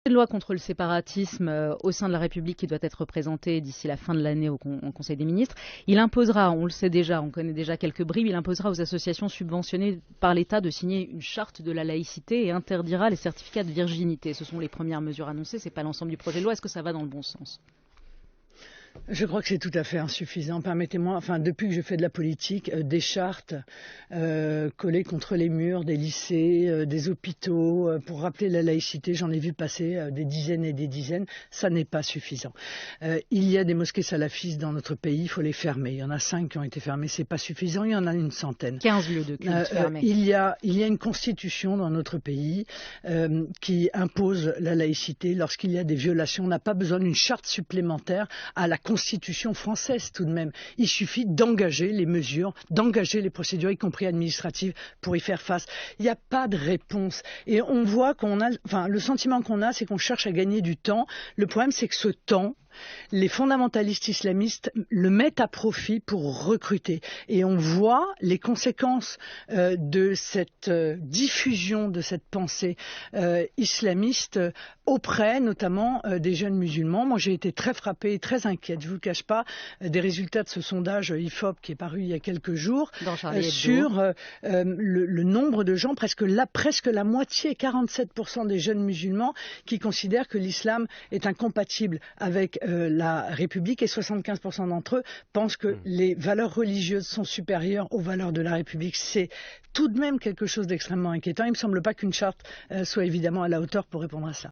De loi contre le séparatisme au sein de la République qui doit être présenté d'ici la fin de l'année au Conseil des ministres. Il imposera, on le sait déjà, on connaît déjà quelques bribes, il imposera aux associations subventionnées par l'État de signer une charte de la laïcité et interdira les certificats de virginité. Ce sont les premières mesures annoncées, ce n'est pas l'ensemble du projet de loi. Est-ce que ça va dans le bon sens ? Je crois que c'est tout à fait insuffisant. Permettez-moi, depuis que je fais de la politique, des chartes collées contre les murs des lycées, des hôpitaux, pour rappeler la laïcité, j'en ai vu passer des dizaines et des dizaines. Ça n'est pas suffisant. Il y a des mosquées salafistes dans notre pays, il faut les fermer. Il y en a 5 qui ont été fermées, c'est pas suffisant. Il y en a une centaine. 15 lieux de culte fermés. Il y a une constitution dans notre pays qui impose la laïcité lorsqu'il y a des violations. On n'a pas besoin d'une charte supplémentaire à la Constitution française tout de même. Il suffit d'engager les mesures, d'engager les procédures, y compris administratives, pour y faire face. Il n'y a pas de réponse. Et on voit le sentiment qu'on a, c'est qu'on cherche à gagner du temps. Le problème, c'est que ce temps, les fondamentalistes islamistes le mettent à profit pour recruter. Et on voit les conséquences de cette diffusion de cette pensée islamiste auprès notamment des jeunes musulmans. Moi, j'ai été très frappée, très inquiète, je ne vous le cache pas, des résultats de ce sondage IFOP qui est paru il y a quelques jours sur le nombre de gens, presque la moitié, 47% des jeunes musulmans qui considèrent que l'islam est incompatible avec la République, et 75% d'entre eux pensent que les valeurs religieuses sont supérieures aux valeurs de la République. C'est tout de même quelque chose d'extrêmement inquiétant. Il ne me semble pas qu'une charte soit évidemment à la hauteur pour répondre à cela.